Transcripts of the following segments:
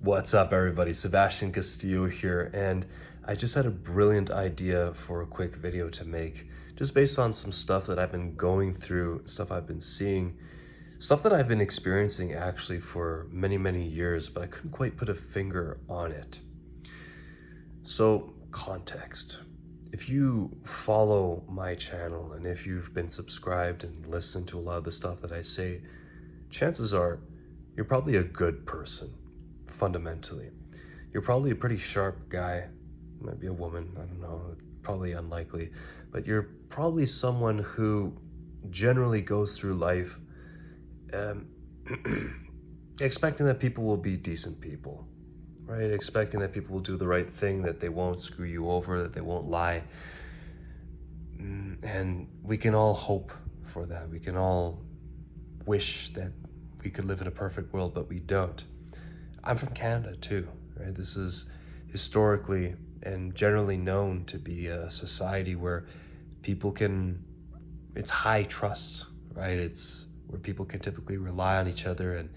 What's up, everybody? Sebastian Castillo here, and I just had a brilliant idea for a quick video to make, just based on some stuff that I've been going through, stuff I've been seeing, stuff that I've been experiencing actually for many, many years, but I couldn't quite put a finger on it. So, context. If you follow my channel and if you've been subscribed and listened to a lot of the stuff that I say, chances are you're probably a good person. Fundamentally, you're probably a pretty sharp guy. Might be a woman, I don't know, probably unlikely, but you're probably someone who generally goes through life expecting that people will be decent people, right? Expecting that people will do the right thing, that they won't screw you over, that they won't lie. And we can all hope for that. We can all wish that we could live in a perfect world, but we don't. I'm from Canada too, right? This is historically and generally known to be a society where people can, it's high trust, right? It's where people can typically rely on each other and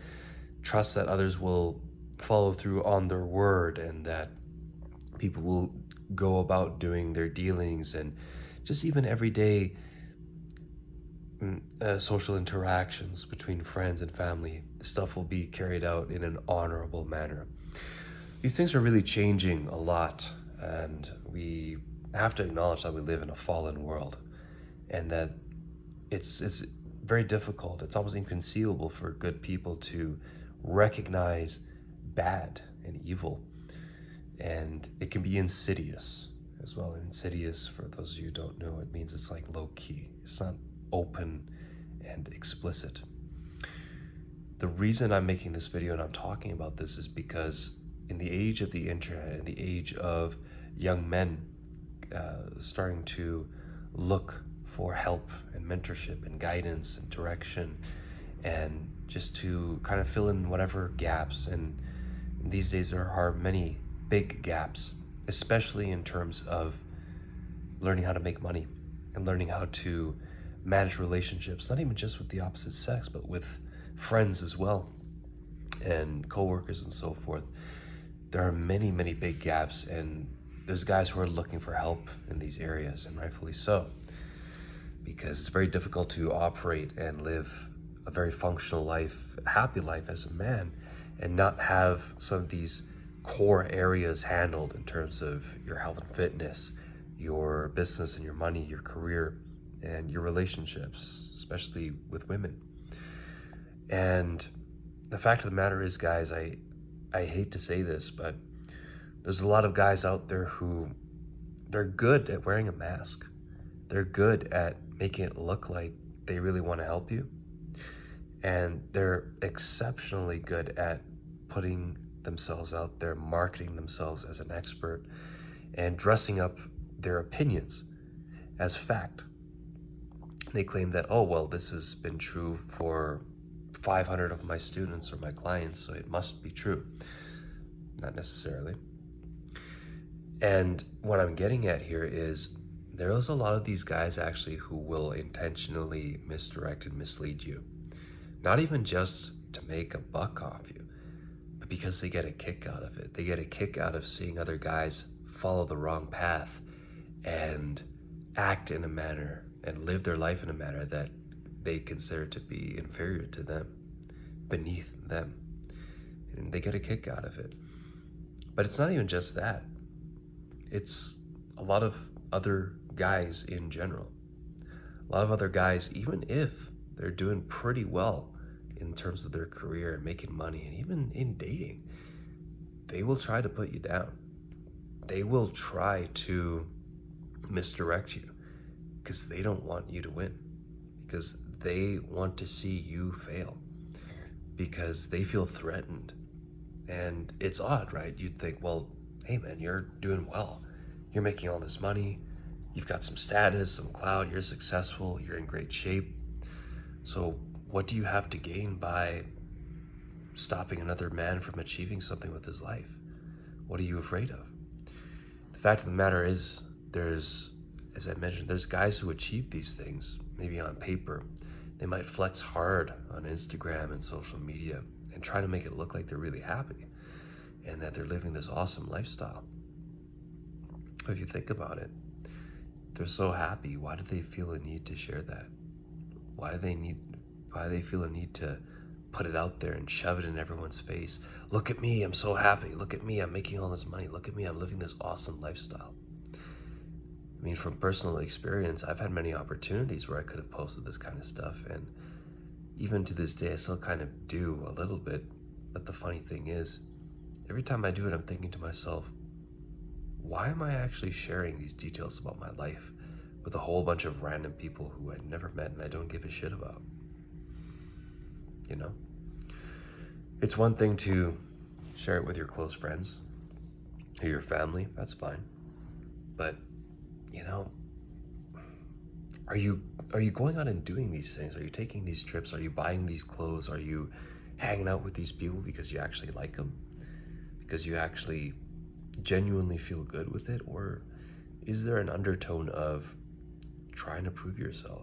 trust that others will follow through on their word, and that people will go about doing their dealings, and just even everyday social interactions between friends and family, stuff will be carried out in an honorable manner. These things are really changing a lot, and we have to acknowledge that we live in a fallen world, and that it's very difficult. It's almost inconceivable for good people to recognize bad and evil, and it can be insidious as well. Insidious, for those of you who don't know, it means it's like low key. It's not open and explicit. The reason I'm making this video and I'm talking about this is because in the age of the internet, in the age of young men starting to look for help and mentorship and guidance and direction, and just to kind of fill in whatever gaps, and these days there are many big gaps, especially in terms of learning how to make money and learning how to manage relationships, not even just with the opposite sex, but with friends as well, and coworkers and so forth. There are many, many big gaps, and there's guys who are looking for help in these areas, and rightfully so, because it's very difficult to operate and live a very functional life, a happy life as a man, and not have some of these core areas handled in terms of your health and fitness, your business and your money, your career, and your relationships, especially with women. And the fact of the matter is, guys, I hate to say this, but there's a lot of guys out there who, they're good at wearing a mask. They're good at making it look like they really want to help you. And they're exceptionally good at putting themselves out there, marketing themselves as an expert, and dressing up their opinions as fact. They claim that, oh, well, this has been true for 500 of my students or my clients, so it must be true. Not necessarily. And what I'm getting at here is there's a lot of these guys actually who will intentionally misdirect and mislead you. Not even just to make a buck off you, but because they get a kick out of it. They get a kick out of seeing other guys follow the wrong path and act in a manner and live their life in a manner that they consider to be inferior to them, beneath them. And they get a kick out of it. But it's not even just that. It's a lot of other guys in general. A lot of other guys, even if they're doing pretty well in terms of their career and making money, and even in dating, they will try to put you down. They will try to misdirect you because they don't want you to win, because they want to see you fail, because they feel threatened. And it's odd, right? You'd think, well, hey man, you're doing well. You're making all this money. You've got some status, some clout. You're successful. You're in great shape. So what do you have to gain by stopping another man from achieving something with his life? What are you afraid of? The fact of the matter is, there's, as I mentioned, there's guys who achieve these things, maybe on paper. They might flex hard on Instagram and social media and try to make it look like they're really happy. and that they're living this awesome lifestyle. If you think about it, they're so happy. Why do they feel a need to share that? Why do they feel a need to put it out there and shove it in everyone's face? Look at me, I'm so happy. Look at me, I'm making all this money. Look at me, I'm living this awesome lifestyle. I mean, from personal experience, I've had many opportunities where I could have posted this kind of stuff, and even to this day, I still kind of do a little bit. But the funny thing is, every time I do it, I'm thinking to myself, why am I actually sharing these details about my life with a whole bunch of random people who I've never met and I don't give a shit about? You know? It's one thing to share it with your close friends or your family, that's fine. But, you know, are you going out and doing these things? Are you taking these trips? Are you buying these clothes? Are you hanging out with these people because you actually like them? Because you actually genuinely feel good with it? Or is there an undertone of trying to prove yourself,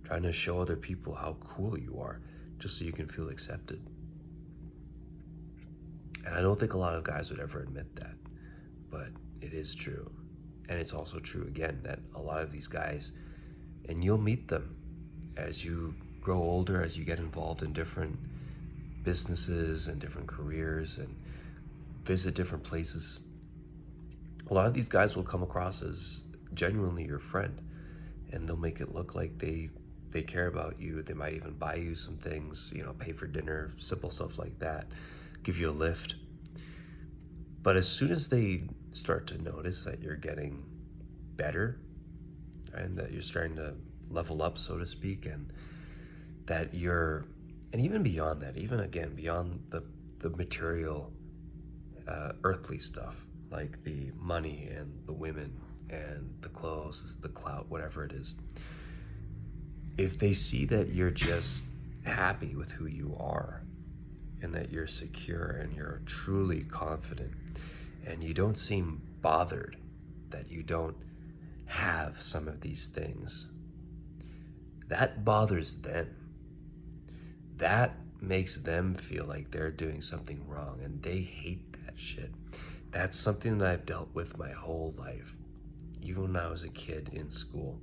trying to show other people how cool you are just so you can feel accepted? And I don't think a lot of guys would ever admit that, but it is true. And it's also true, again, that a lot of these guys, and you'll meet them as you grow older, as you get involved in different businesses and different careers and visit different places. A lot of these guys will come across as genuinely your friend, and they'll make it look like they care about you. They might even buy you some things, pay for dinner, simple stuff like that, give you a lift. But as soon as they start to notice that you're getting better and that you're starting to level up, so to speak, and that and even beyond that, even again, beyond the material, earthly stuff, like the money and the women and the clothes, the clout, whatever it is, if they see that you're just happy with who you are and that you're secure and you're truly confident and you don't seem bothered that you don't have some of these things, that bothers them. That makes them feel like they're doing something wrong, and they hate that shit. That's something that I've dealt with my whole life. Even when I was a kid in school,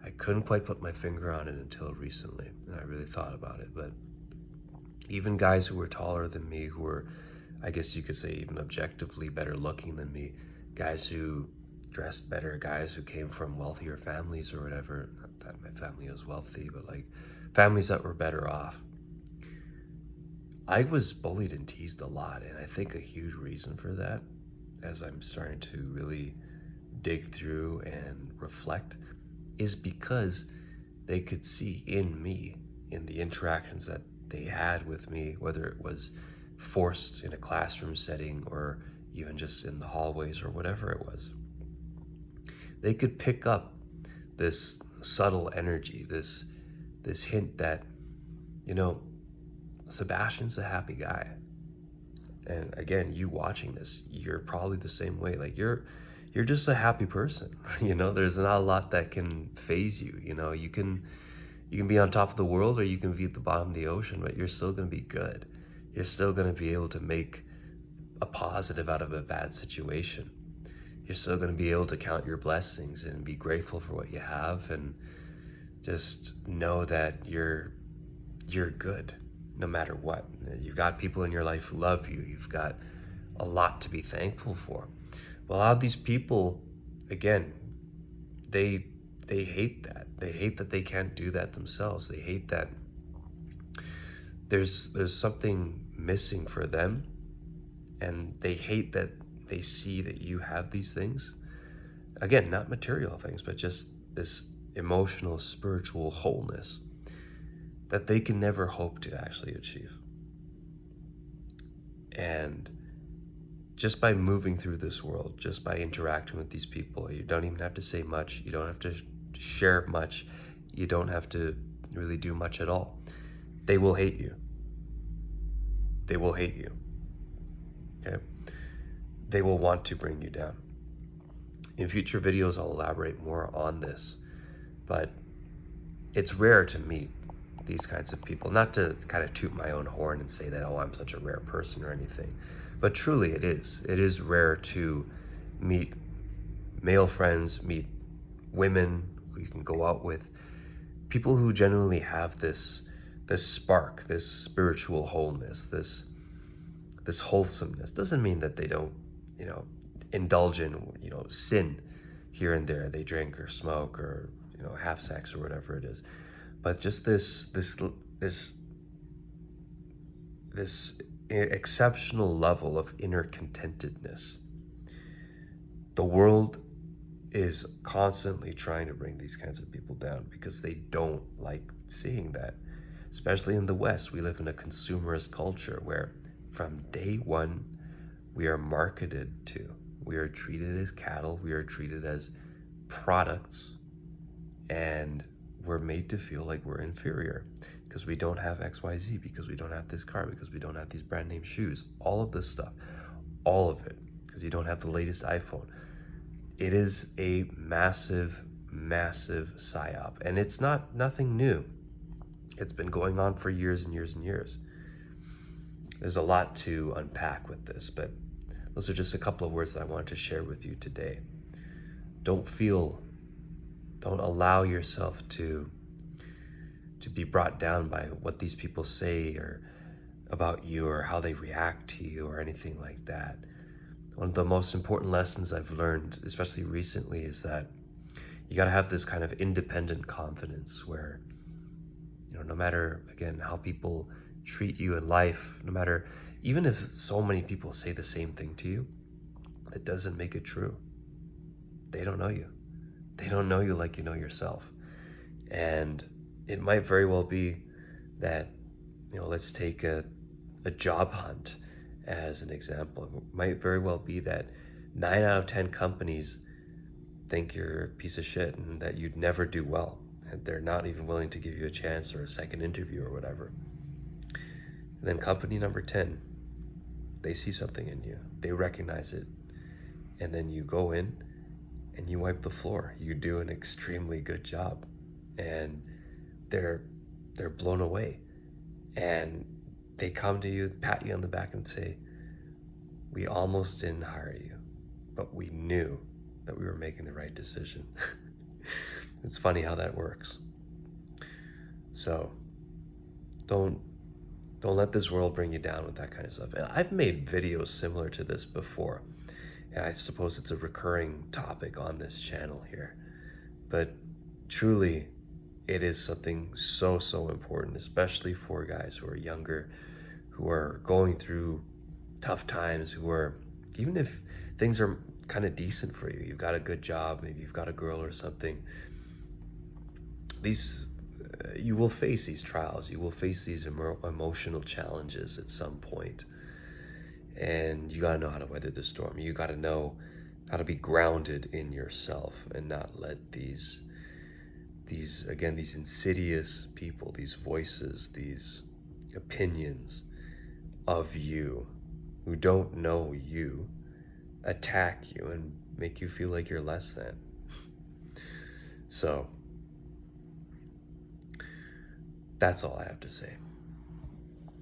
I couldn't quite put my finger on it until recently, and I really thought about it. But even guys who were taller than me, who were, I guess you could say, even objectively better looking than me, guys who dressed better, guys who came from wealthier families or whatever, not that my family was wealthy, but like families that were better off, I was bullied and teased a lot. And I think a huge reason for that, as I'm starting to really dig through and reflect, is because they could see in me, in the interactions that they had with me, whether it was forced in a classroom setting or even just in the hallways or whatever it was, they could pick up this subtle energy, this hint that, Sebastian's a happy guy. And again, you watching this, you're probably the same way. Like you're just a happy person. There's not a lot that can phase you. You can be on top of the world or you can be at the bottom of the ocean, but you're still going to be good. You're still going to be able to make a positive out of a bad situation. You're still going to be able to count your blessings and be grateful for what you have, and just know that you're good no matter what. You've got people in your life who love you. You've got a lot to be thankful for. Well, a lot of these people, again, they hate that. They hate that they can't do that themselves. They hate that there's something missing for them, and they hate that they see that you have these things. Again, not material things, but just this emotional, spiritual wholeness that they can never hope to actually achieve. And just by moving through this world, just by interacting with these people, you don't even have to say much. You don't have to share much. You don't have to really do much at all. They will hate you. They will hate you. Okay? They will want to bring you down. In future videos, I'll elaborate more on this, but it's rare to meet these kinds of people. Not to kind of toot my own horn and say that, oh, I'm such a rare person or anything, but truly it is. It is rare to meet male friends, meet women who you can go out with, people who genuinely have this spark, this spiritual wholeness, this wholesomeness. Doesn't mean that they don't, indulge in, sin here and there. They drink or smoke or, have sex or whatever it is. But just this exceptional level of inner contentedness. The world is constantly trying to bring these kinds of people down because they don't like seeing that. Especially in the West, we live in a consumerist culture where from day one, we are marketed to. We are treated as cattle, we are treated as products, and we're made to feel like we're inferior because we don't have XYZ, because we don't have this car, because we don't have these brand name shoes, all of this stuff, all of it, because you don't have the latest iPhone. It is a massive, massive psyop, and it's nothing new. It's been going on for years and years and years. There's a lot to unpack with this, but those are just a couple of words that I wanted to share with you today. Don't allow yourself to be brought down by what these people say or about you or how they react to you or anything like that. One of the most important lessons I've learned, especially recently, is that you got to have this kind of independent confidence where, no matter, again, how people treat you in life, no matter, even if so many people say the same thing to you, that doesn't make it true. They don't know you. They don't know you like you know yourself. And it might very well be that, let's take a job hunt as an example. It might very well be that 9 out of 10 companies think you're a piece of shit and that you'd never do well. And they're not even willing to give you a chance or a second interview or whatever. And then company number 10, they see something in you. They recognize it. And then you go in and you wipe the floor. You do an extremely good job. And they're blown away. And they come to you, pat you on the back and say, we almost didn't hire you, but we knew that we were making the right decision. It's funny how that works. So don't let this world bring you down with that kind of stuff. I've made videos similar to this before, and I suppose it's a recurring topic on this channel here. But truly, it is something so important, especially for guys who are younger, who are going through tough times, who are, even if things are kind of decent for you, you've got a good job, maybe you've got a girl or something, you will face these trials, you will face these emotional challenges at some point, and you got to know how to weather the storm. You got to know how to be grounded in yourself and not let these insidious people, these voices, these opinions of you who don't know you attack you and make you feel like you're less than. So that's all I have to say.